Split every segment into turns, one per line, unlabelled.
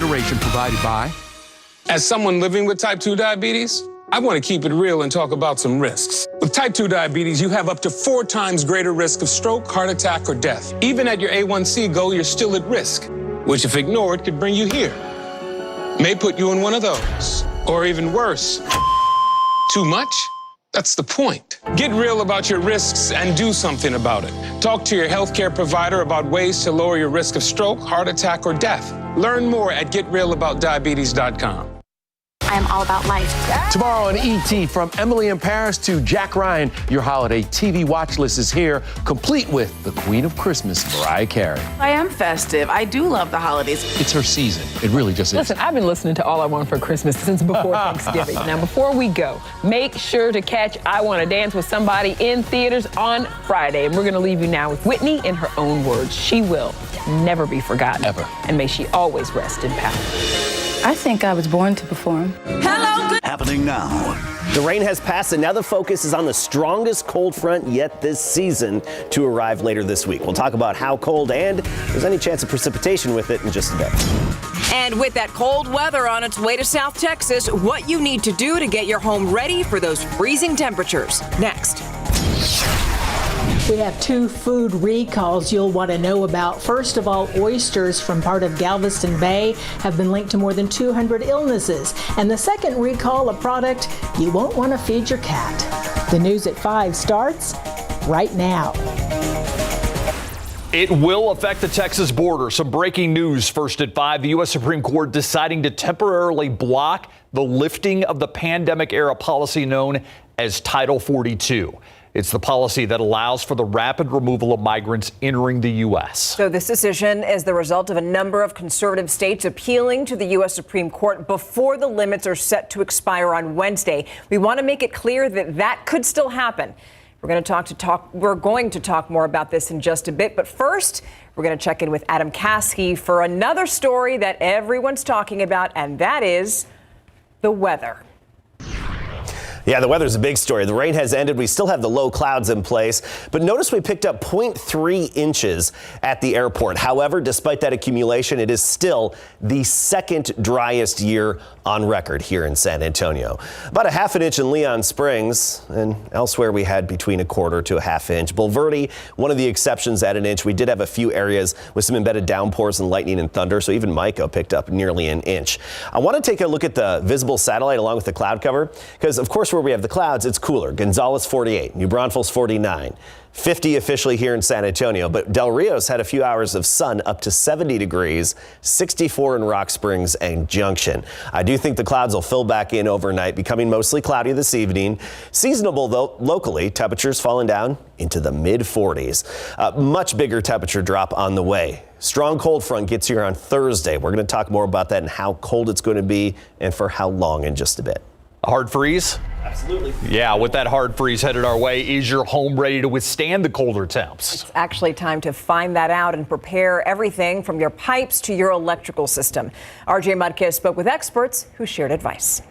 consideration provided by...
As someone living with type 2 diabetes, I want to keep it real and talk about some risks. With type 2 diabetes, you have up to 4 times greater risk of stroke, heart attack, or death. Even at your A1C goal, you're still at risk, which if ignored could bring you here. May put you in one of those, or even worse. Too much? That's the point. Get real about your risks and do something about it. Talk to your healthcare provider about ways to lower your risk of stroke, heart attack, or death. Learn more at getrealaboutdiabetes.com.
I am all about life.
Tomorrow on ET, from Emily in Paris to Jack Ryan, your holiday TV watch list is here, complete with the Queen of Christmas, Mariah Carey.
I am festive. I do love the holidays.
It's her season. It really just is.
Listen, I've been listening to All I Want for Christmas since before Thanksgiving. Now, before we go, make sure to catch I Want to Dance with Somebody in theaters on Friday. And we're going to leave you now with Whitney in her own words. She will never be forgotten.
Ever.
And may she always rest in power.
I think I was born to perform.
Happening now.
The rain has passed, and now the focus is on the strongest cold front yet this season to arrive later this week. We'll talk about how cold and if there's any chance of precipitation with it in just a bit.
And with that cold weather on its way to South Texas, what you need to do to get your home ready for those freezing temperatures. Next.
We have 2 food recalls you'll want to know about. First of all, oysters from part of Galveston Bay have been linked to more than 200 illnesses. And the second recall, a product you won't want to feed your cat. The news at 5 starts right now.
It will affect the Texas border. Some breaking news first at 5. The U.S. Supreme Court deciding to temporarily block the lifting of the pandemic-era policy known as Title 42. It's the policy that allows for the rapid removal of migrants entering the U.S.
So this decision is the result of a number of conservative states appealing to the U.S. Supreme Court before the limits are set to expire on Wednesday. We want to make it clear that that could still happen. We're going to talk more about this in just a bit. But first, we're going to check in with Adam Caskey for another story that everyone's talking about, and that is the weather.
Yeah, the weather's a big story. The rain has ended. We still have the low clouds in place, but notice we picked up 0.3 inches at the airport. However, despite that accumulation, it is still the second driest year on record here in San Antonio. About a half an inch in Leon Springs, and elsewhere we had between a quarter to a half inch. Bulverde, one of the exceptions at an inch. We did have a few areas with some embedded downpours and lightning and thunder, so even Micah picked up nearly an inch. I want to take a look at the visible satellite along with the cloud cover, because of course where we have the clouds, it's cooler. Gonzales 48, New Braunfels 49. 50 officially here in San Antonio, but Del Rio's had a few hours of sun up to 70 degrees, 64 in Rock Springs and Junction. I do think the clouds will fill back in overnight, becoming mostly cloudy this evening. Seasonable, though, locally, temperatures falling down into the mid-40s. Much bigger temperature drop on the way. Strong cold front gets here on Thursday. We're going to talk more about that and how cold it's going to be and for how long in just a bit.
A hard freeze?
Absolutely.
Yeah, with that hard freeze headed our way, is your home ready to withstand the colder temps?
It's actually time to find that out and prepare everything from your pipes to your electrical system. RJ Mudkis spoke with experts who shared advice.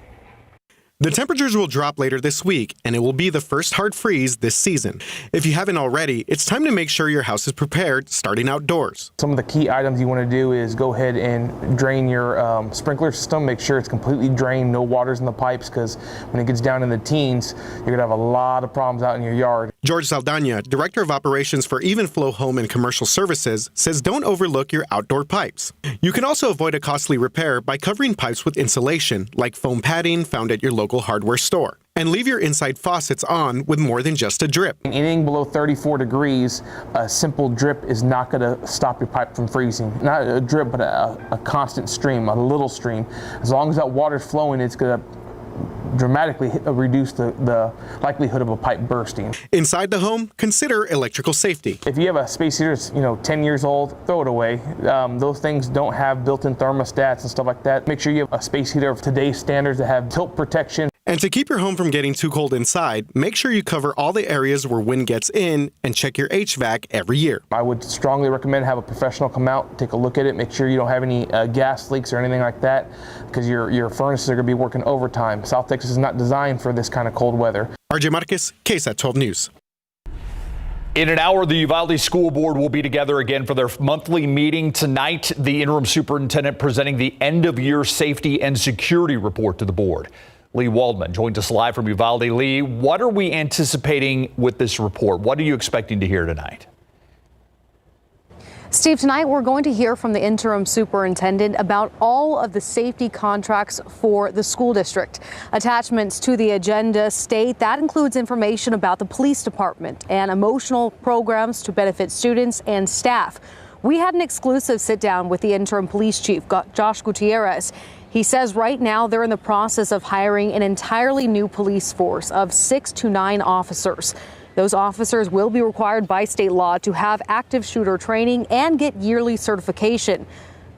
The temperatures will drop later this week, and it will be the first hard freeze this season. If you haven't already, it's time to make sure your house is prepared starting outdoors.
Some of the key items you want to do is go ahead and drain your sprinkler system. Make sure it's completely drained, no waters in the pipes, because when it gets down in the teens, you're going to have a lot of problems out in your yard.
George Saldana, Director of Operations for Even Flow Home and Commercial Services, says don't overlook your outdoor pipes. You can also avoid a costly repair by covering pipes with insulation, like foam padding found at your local hardware store. And leave your inside faucets on with more than just a drip.
Anything below 34 degrees, a simple drip is not going to stop your pipe from freezing. Not a drip, but a constant stream, a little stream. As long as that water's flowing, it's going to dramatically reduce the likelihood of a pipe bursting.
Inside the home, consider electrical safety.
If you have a space heater that's 10 years old, throw it away. Those things don't have built-in thermostats and stuff like that. Make sure you have a space heater of today's standards that have tilt protection.
And to keep your home from getting too cold inside, make sure you cover all the areas where wind gets in and check your HVAC every year.
I would strongly recommend have a professional come out, take a look at it, make sure you don't have any gas leaks or anything like that, because your furnaces are going to be working overtime. South Texas is not designed for this kind of cold weather.
RJ Marquez, KSAT 12 News.
In an hour, the Uvalde School Board will be together again for their monthly meeting. Tonight, the interim superintendent presenting the end-of-year safety and security report to the board. Lee Waldman joins us live from Uvalde. Lee, what are we anticipating with this report? What are you expecting to hear tonight?
Steve, tonight we're going to hear from the interim superintendent about all of the safety contracts for the school district. Attachments to the agenda state that includes information about the police department and emotional programs to benefit students and staff. We had an exclusive sit down with the interim police chief, Josh Gutierrez. He says right now they're in the process of hiring an entirely new police force of 6 to 9 officers. Those officers will be required by state law to have active shooter training and get yearly certification.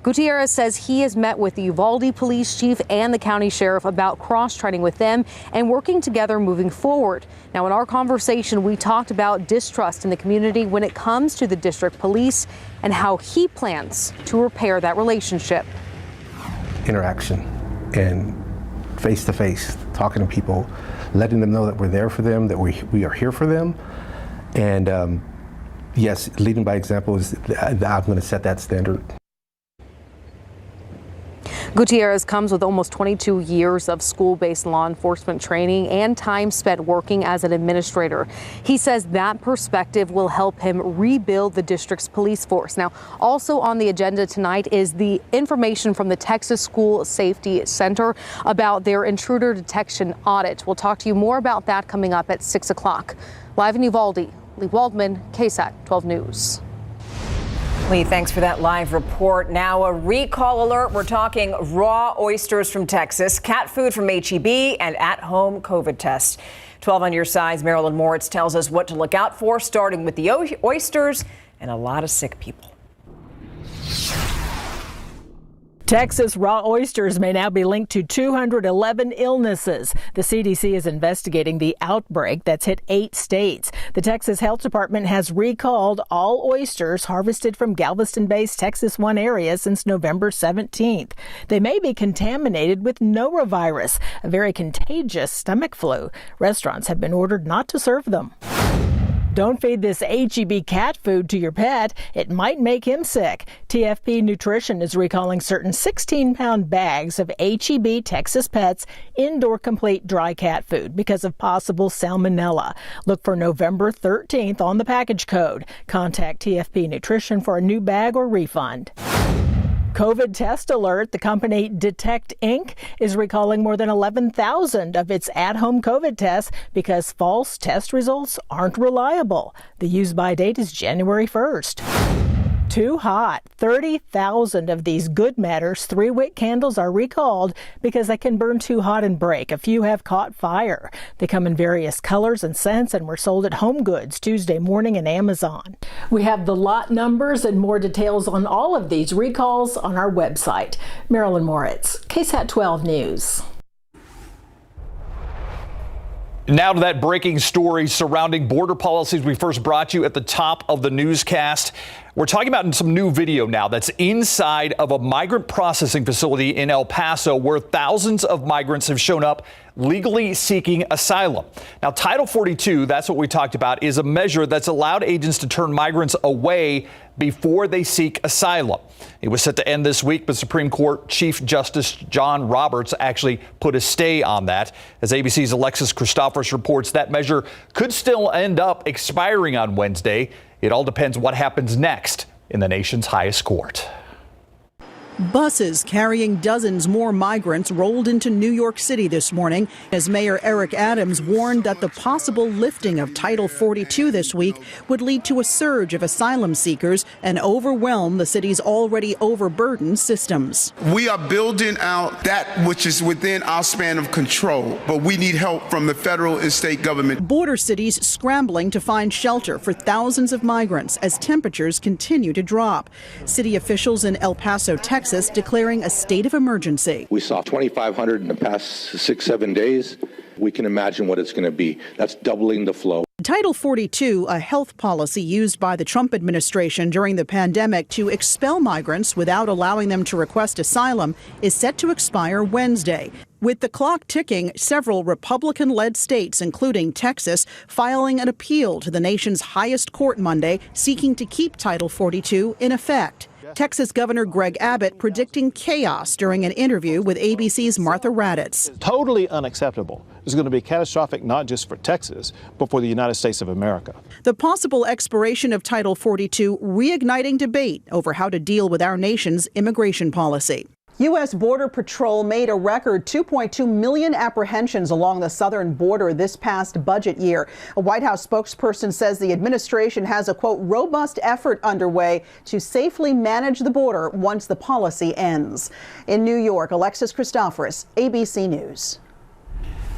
Gutierrez says he has met with the Uvalde police chief and the county sheriff about cross-training with them and working together moving forward. Now, in our conversation, we talked about distrust in the community when it comes to the district police and how he plans to repair that relationship.
Interaction and face-to-face, talking to people, letting them know that we're there for them, that we are here for them. And yes, leading by example is, I'm going to set that standard.
Gutierrez comes with almost 22 years of school-based law enforcement training and time spent working as an administrator. He says that perspective will help him rebuild the district's police force. Now, also on the agenda tonight is the information from the Texas School Safety Center about their intruder detection audit. We'll talk to you more about that coming up at 6 o'clock. Live in Uvalde, Lee Waldman, KSAT 12 News.
Lee, thanks for that live report. Now, a recall alert. We're talking raw oysters from Texas, cat food from H-E-B, and at-home COVID tests. 12 on your sides, Marilyn Moritz tells us what to look out for, starting with the oysters and a lot of sick people.
Texas raw oysters may now be linked to 211 illnesses. The CDC is investigating the outbreak that's hit 8 states. The Texas Health Department has recalled all oysters harvested from Galveston-based Texas 1 area since November 17th. They may be contaminated with norovirus, a very contagious stomach flu. Restaurants have been ordered not to serve them. Don't feed this H-E-B cat food to your pet. It might make him sick. TFP Nutrition is recalling certain 16-pound bags of H-E-B Texas Pets indoor complete dry cat food because of possible salmonella. Look for November 13th on the package code. Contact TFP Nutrition for a new bag or refund. COVID test alert. The company Detect Inc. is recalling more than 11,000 of its at-home COVID tests because false test results aren't reliable. The use-by date is January 1st. Too hot. 30,000 of these Good Matters 3-wick candles are recalled because they can burn too hot and break. A few have caught fire. They come in various colors and scents and were sold at Home Goods Tuesday morning in Amazon. We have the lot numbers and more details on all of these recalls on our website. Marilyn Moritz, KSAT 12 News.
Now to that breaking story surrounding border policies we first brought you at the top of the newscast. We're talking about some new video now that's inside of a migrant processing facility in El Paso where thousands of migrants have shown up legally seeking asylum. Now, Title 42, that's what we talked about, is a measure that's allowed agents to turn migrants away before they seek asylum. It was set to end this week, but Supreme Court Chief Justice John Roberts actually put a stay on that. As ABC's Alexis Christophers reports, that measure could still end up expiring on Wednesday. It all depends what happens next in the nation's highest court.
Buses carrying dozens more migrants rolled into New York City this morning as Mayor Eric Adams warned that the possible lifting of Title 42 this week would lead to a surge of asylum seekers and overwhelm the city's already overburdened systems.
We are building out that which is within our span of control, but we need help from the federal and state government.
Border cities scrambling to find shelter for thousands of migrants as temperatures continue to drop. City officials in El Paso, Texas, declaring a state of emergency.
We saw 2,500 in the past 6-7 days. We can imagine what it's going to be. That's doubling the flow.
Title 42, a health policy used by the Trump administration during the pandemic to expel migrants without allowing them to request asylum, is set to expire Wednesday. With the clock ticking, several Republican-led states, including Texas, filing an appeal to the nation's highest court Monday, seeking to keep Title 42 in effect. Texas Governor Greg Abbott predicting chaos during an interview with ABC's Martha Raddatz.
Totally unacceptable. It's going to be catastrophic not just for Texas, but for the United States of America.
The possible expiration of Title 42 reigniting debate over how to deal with our nation's immigration policy. U.S. Border Patrol made a record 2.2 million apprehensions along the southern border this past budget year. A White House spokesperson says the administration has a, quote, robust effort underway to safely manage the border once the policy ends. In New York, Alexis Christoforous, ABC News.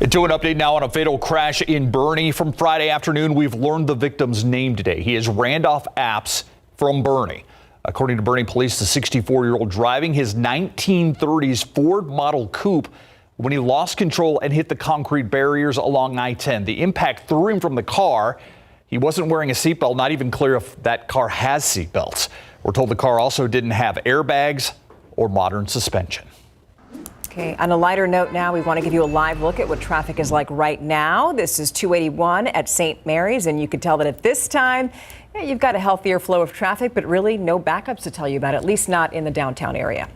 To an update now on a fatal crash in Boerne from Friday afternoon. We've learned the victim's name today. He is Randolph Apps from Boerne. According to Boerne police, the 64-year-old driving his 1930s Ford Model Coupe when he lost control and hit the concrete barriers along I-10. The impact threw him from the car. He wasn't wearing a seatbelt, not even clear if that car has seatbelts. We're told the car also didn't have airbags or modern suspension.
Okay, on a lighter note now, we want to give you a live look at what traffic is like right now. This is 281 at St. Mary's, and you can tell that at this time, you've got a healthier flow of traffic, but really no backups to tell you about, at least not in the downtown area.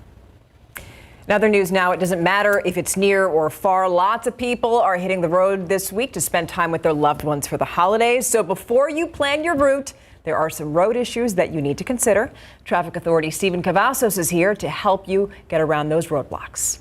In other news now, it doesn't matter if it's near or far. Lots of people are hitting the road this week to spend time with their loved ones for the holidays. So before you plan your route, there are some road issues that you need to consider. Traffic Authority Stephen Cavazos is here to help you get around those roadblocks.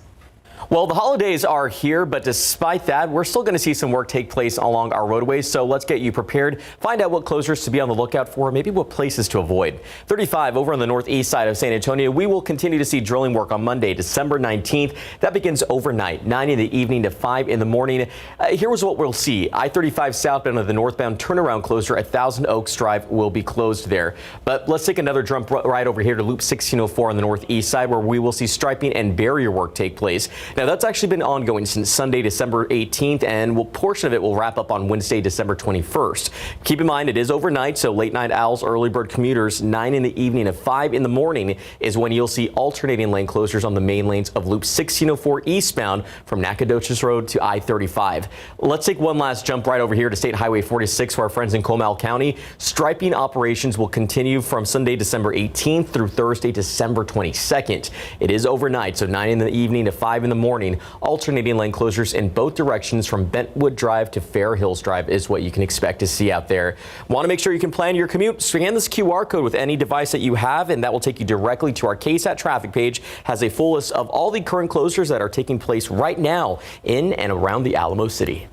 Well, the holidays are here, but despite that, we're still going to see some work take place along our roadways. So let's get you prepared. Find out what closures to be on the lookout for, maybe what places to avoid. 35 over on the northeast side of San Antonio. We will continue to see drilling work on Monday, December 19th. That begins overnight, 9 in the evening to 5 in the morning. Here was what we'll see. I-35 southbound of the northbound turnaround closure at Thousand Oaks Drive will be closed there. But let's take another jump right over here to Loop 1604 on the northeast side, where we will see striping and barrier work take place. Now, that's actually been ongoing since Sunday, December 18th, and a portion of it will wrap up on Wednesday, December 21st. Keep in mind, it is overnight, so late night owls, early bird commuters, 9 in the evening to 5 in the morning is when you'll see alternating lane closures on the main lanes of Loop 1604 eastbound from Nacogdoches Road to I-35. Let's take one last jump right over here to State Highway 46 for our friends in Comal County. Striping operations will continue from Sunday, December 18th through Thursday, December 22nd. It is overnight, so 9 in the evening to 5 in the morning. Alternating lane closures in both directions from Bentwood Drive to Fair Hills Drive is what you can expect to see out there. Want to make sure you can plan your commute? Scan this QR code with any device that you have, and that will take you directly to our KSAT traffic page. Has a full list of all the current closures that are taking place right now in and around the Alamo City.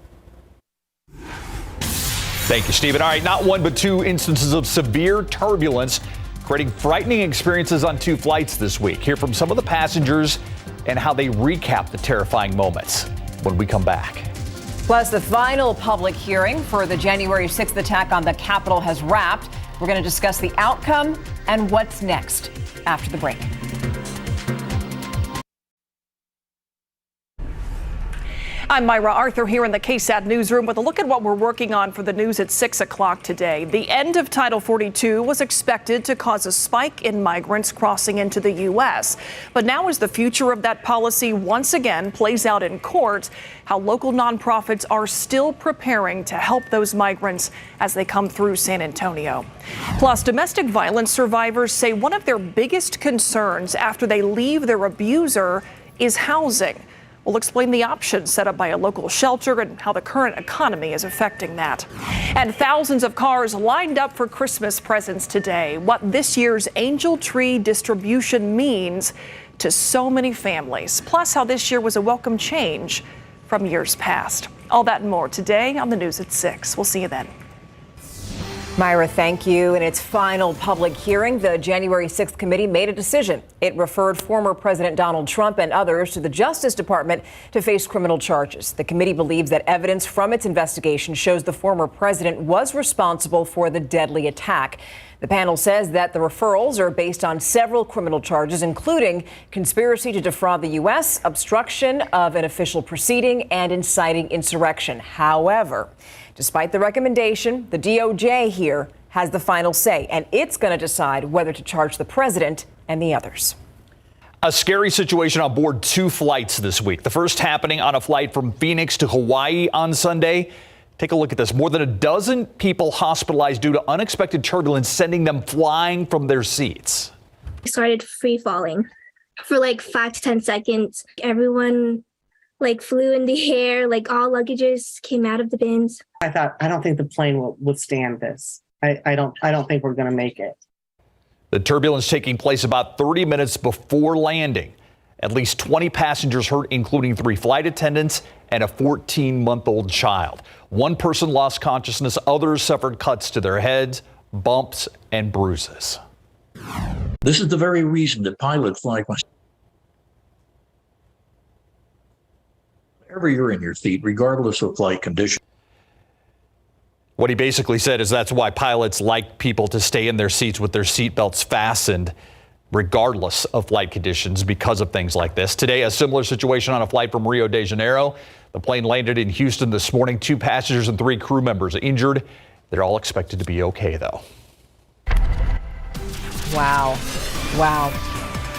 Thank you, Stephen. All right, not one but two instances of severe turbulence, creating frightening experiences on 2 flights this week. Hear from some of the passengers and how they recap the terrifying moments when we come back.
Plus, the final public hearing for the January 6th attack on the Capitol has wrapped. We're going to discuss the outcome and what's next after the break.
I'm Myra Arthur here in the KSAT newsroom with a look at what we're working on for the news at 6 o'clock today. The end of Title 42 was expected to cause a spike in migrants crossing into the U.S. But now, as the future of that policy once again plays out in court, how local nonprofits are still preparing to help those migrants as they come through San Antonio. Plus, domestic violence survivors say one of their biggest concerns after they leave their abuser is housing. We'll explain the options set up by a local shelter and how the current economy is affecting that. And thousands of cars lined up for Christmas presents today. What this year's angel tree distribution means to so many families. Plus, how this year was a welcome change from years past. All that and more today on the news at 6. We'll see you then.
Myra, thank you. In its final public hearing, the January 6th committee made a decision. It referred former President Donald Trump and others to the Justice Department to face criminal charges. The committee believes that evidence from its investigation shows the former president was responsible for the deadly attack. The panel says that the referrals are based on several criminal charges, including conspiracy to defraud the U.S., obstruction of an official proceeding, and inciting insurrection. However, Despite the recommendation, the DOJ here has the final say, and it's going to decide whether to charge the president and the others.
A scary situation on board 2 flights this week. The first happening on a flight from Phoenix to Hawaii on Sunday. Take a look at this. More than a dozen people hospitalized due to unexpected turbulence, sending them flying from their seats.
I started free falling for like 5 to 10 seconds. Everyone flew in the air, all luggages came out of the bins.
I thought, I don't think the plane will withstand this. I don't think we're going to make it.
The turbulence taking place about 30 minutes before landing. At least 20 passengers hurt, including 3 flight attendants and a 14-month-old child. 1 person lost consciousness. Others suffered cuts to their heads, bumps, and bruises.
This is the very reason that pilots fly. Wherever you're in your seat, regardless of flight conditions.
What he basically said is that's why pilots like people to stay in their seats with their seatbelts fastened, regardless of flight conditions, because of things like this. Today, a similar situation on a flight from Rio de Janeiro. The plane landed in Houston this morning. 2 passengers and 3 crew members injured. They're all expected to be okay, though.
Wow.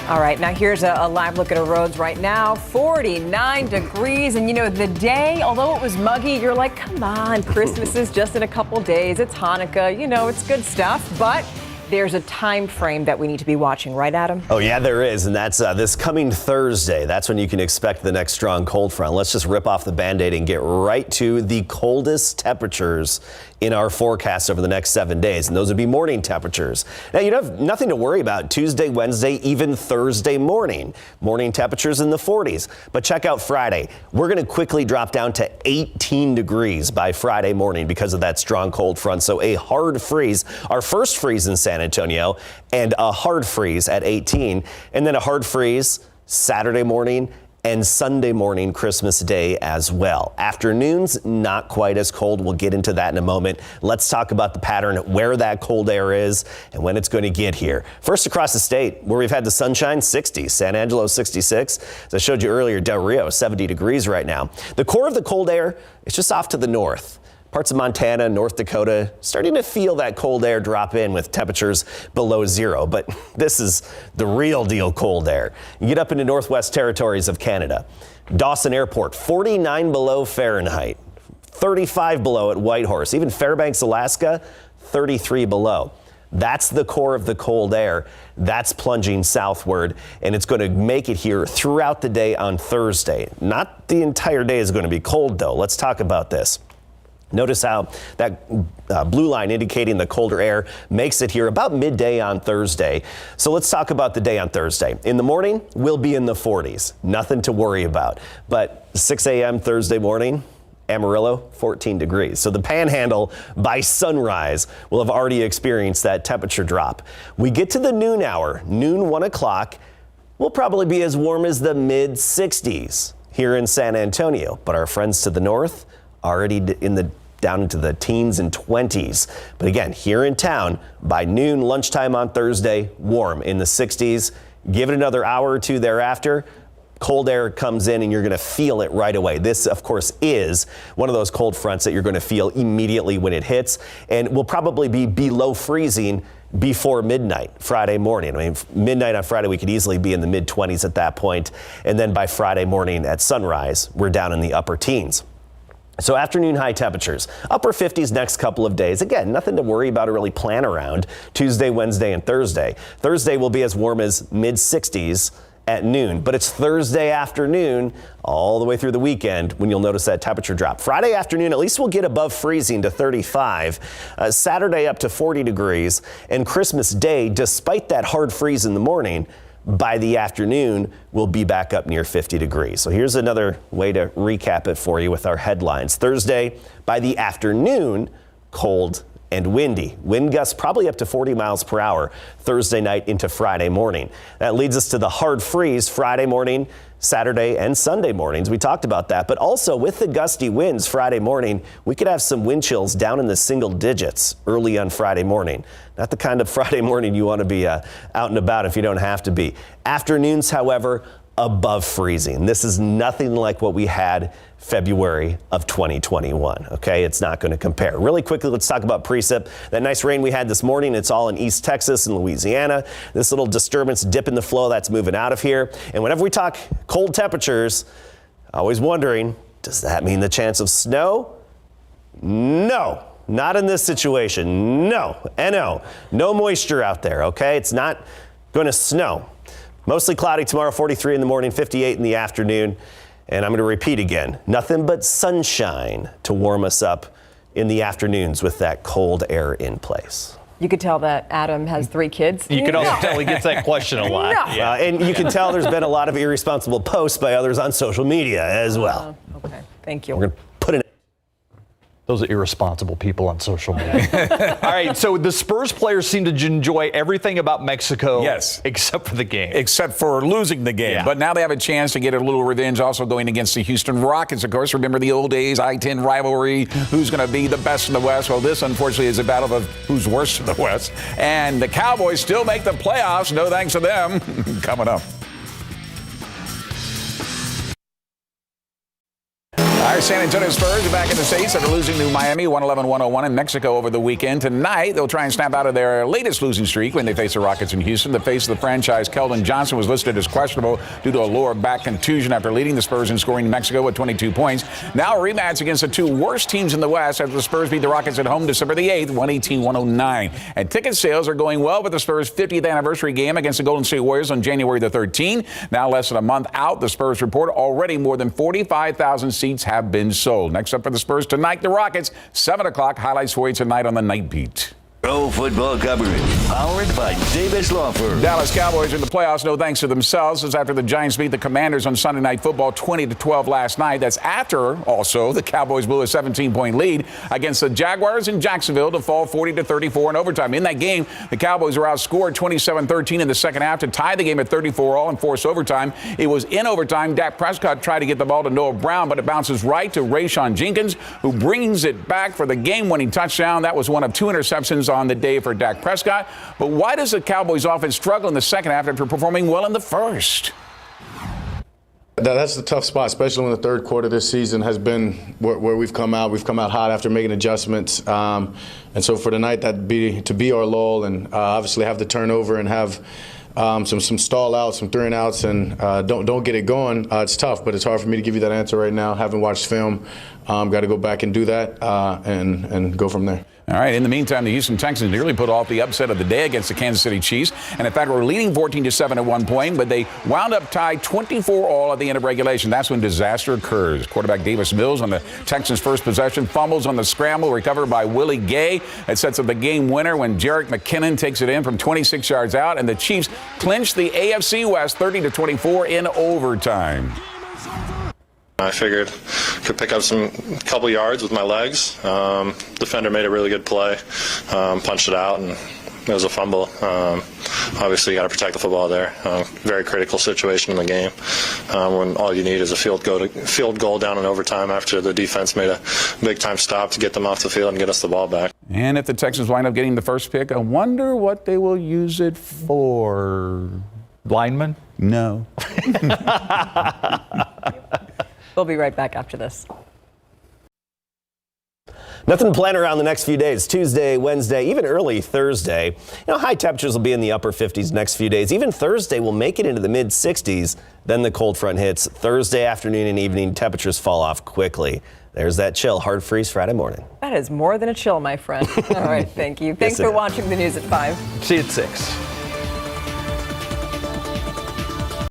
All right, now here's a live look at our roads right now. 49 degrees, and the day, although it was muggy, you're like, come on, Christmas is just in a couple days. It's Hanukkah, it's good stuff, but there's a time frame that we need to be watching, right, Adam?
Oh, yeah, there is. And that's this coming Thursday. That's when you can expect the next strong cold front. Let's just rip off the Band-Aid and get right to the coldest temperatures in our forecast over the next 7 days. And those would be morning temperatures. Now, you have nothing to worry about Tuesday, Wednesday, even Thursday morning. Morning temperatures in the 40s. But check out Friday. We're going to quickly drop down to 18 degrees by Friday morning because of that strong cold front. So a hard freeze, our first freeze in San Antonio, and a hard freeze at 18, and then a hard freeze Saturday morning and Sunday morning, Christmas Day as well. Afternoons, not quite as cold. We'll get into that in a moment. Let's talk about the pattern, where that cold air is and when it's going to get here. First, across the state, where we've had the sunshine, 60. San Angelo, 66. As I showed you earlier, Del Rio, 70 degrees right now. The core of the cold air is just off to the north. Parts of Montana, North Dakota, starting to feel that cold air drop in with temperatures below 0. But this is the real deal cold air. You get up into Northwest Territories of Canada. Dawson Airport, 49 below Fahrenheit, 35 below at Whitehorse. Even Fairbanks, Alaska, 33 below. That's the core of the cold air. That's plunging southward, and it's going to make it here throughout the day on Thursday. Not the entire day is going to be cold, though. Let's talk about this. Notice how that blue line indicating the colder air makes it here about midday on Thursday. So let's talk about the day on Thursday. In the morning, we'll be in the 40s. Nothing to worry about. But 6 a.m. Thursday morning, Amarillo, 14 degrees. So the Panhandle by sunrise will have already experienced that temperature drop. We get to the noon hour, noon 1 o'clock, we'll probably be as warm as the mid 60s here in San Antonio. But our friends to the north, already down into the teens and 20s. But again, here in town, by noon, lunchtime on Thursday, warm in the 60s. Give it another hour or two thereafter, cold air comes in and you're going to feel it right away. This, of course, is one of those cold fronts that you're going to feel immediately when it hits, and will probably be below freezing before midnight Friday morning. I mean, midnight on Friday, we could easily be in the mid-20s at that point, and then by Friday morning at sunrise, we're down in the upper teens. So afternoon high temperatures, upper 50s next couple of days. Again, nothing to worry about or really plan around Tuesday, Wednesday, and Thursday. Thursday will be as warm as mid 60s at noon, but it's Thursday afternoon all the way through the weekend when you'll notice that temperature drop. Friday afternoon, at least we'll get above freezing to 35. Saturday up to 40 degrees, and Christmas Day, despite that hard freeze in the morning, by the afternoon, we'll be back up near 50 degrees. So here's another way to recap it for you with our headlines. Thursday, by the afternoon, cold and windy. Wind gusts probably up to 40 miles per hour Thursday night into Friday morning. That leads us to the hard freeze Friday morning, Saturday and Sunday mornings. We talked about that, but also with the gusty winds Friday morning, we could have some wind chills down in the single digits early on Friday morning. Not the kind of Friday morning you want to be out and about if you don't have to be. Afternoons, however, above freezing. This is nothing like what we had February of 2021. Okay, it's not going to compare. Really quickly, let's talk about precip. That nice rain we had this morning, it's all in East Texas and Louisiana. This little disturbance dip in the flow, that's moving out of here. And whenever we talk cold temperatures, always wondering, does that mean the chance of snow? No, not in this situation. No, no moisture out there. Okay, it's not going to snow. Mostly cloudy tomorrow, 43 in the morning, 58 in the afternoon. And I'm going to repeat again, nothing but sunshine to warm us up in the afternoons with that cold air in place.
You could tell that Adam has 3 kids.
You can also tell he gets that question a lot.
No.
Yeah.
And you can tell there's been a lot of irresponsible posts by others on social media as well.
Okay, thank you.
We're going to put it.
Those are irresponsible people on social media. All right, so the Spurs players seem to enjoy everything about Mexico.
Yes.
Except for the game.
Except for losing the game.
Yeah.
But now they have a chance to get a little revenge also going against the Houston Rockets, of course. Remember the old days, I-10 rivalry, who's going to be the best in the West? Well, this, unfortunately, is a battle of who's worst in the West. And the Cowboys still make the playoffs. No thanks to them. Coming up. Our San Antonio Spurs are back in the States after losing to Miami 111-101 in Mexico over the weekend. Tonight, they'll try and snap out of their latest losing streak when they face the Rockets in Houston. The face of the franchise, Keldon Johnson, was listed as questionable due to a lower back contusion after leading the Spurs in scoring in Mexico with 22 points. Now a rematch against the 2 worst teams in the West after the Spurs beat the Rockets at home December the 8th, 118-109. And ticket sales are going well with the Spurs' 50th anniversary game against the Golden State Warriors on January the 13th. Now less than a month out, the Spurs report already more than 45,000 seats have been sold. Next up for the Spurs tonight, the Rockets, 7 o'clock. Highlights for you tonight on the Night Beat.
Pro football coverage, powered by Davis Law Firm.
Dallas Cowboys in the playoffs, no thanks to themselves, as after the Giants beat the Commanders on Sunday Night Football 20-12 last night. That's after, also, the Cowboys blew a 17-point lead against the Jaguars in Jacksonville to fall 40-34 in overtime. In that game, the Cowboys were outscored 27-13 in the second half to tie the game at 34-all and force overtime. It was in overtime. Dak Prescott tried to get the ball to Noah Brown, but it bounces right to Rayshon Jenkins, who brings it back for the game-winning touchdown. That was one of 2 interceptions on the day for Dak Prescott. But why does the Cowboys offense struggle in the second half after performing well in the first?
That's the tough spot, especially when the third quarter this season has been where we've come out. We've come out hot after making adjustments. And so for tonight, that'd be to be our lull and obviously have the turnover and have some stall outs, some 3-and-outs, and don't get it going. It's tough, but it's hard for me to give you that answer right now. Haven't watched film. Got to go back and do that and go from there.
All right. In the meantime, the Houston Texans nearly put off the upset of the day against the Kansas City Chiefs. And in fact, were leading 14-7 at one point, but they wound up tied 24-all at the end of regulation. That's when disaster occurs. Quarterback Davis Mills on the Texans' first possession fumbles on the scramble, recovered by Willie Gay. It sets up the game winner when Jerick McKinnon takes it in from 26 yards out, and the Chiefs clinch the AFC West 30-24 in overtime.
I figured could pick up some couple yards with my legs. Defender made a really good play, punched it out, and it was a fumble. Obviously, you got to protect the football there. Very critical situation in the game when all you need is a field goal down in overtime after the defense made a big-time stop to get them off the field and get us the ball back.
And if the Texans wind up getting the first pick, I wonder what they will use it for.
Lineman?
No.
We'll be right back after this.
Nothing to plan around the next few days. Tuesday, Wednesday, even early Thursday. High temperatures will be in the upper 50s next few days. Even Thursday will make it into the mid 60s. Then the cold front hits. Thursday afternoon and evening, temperatures fall off quickly. There's that chill. Hard freeze Friday morning.
That is more than a chill, my friend. All right, thank you. Thanks for watching the news at 5.
See you at 6.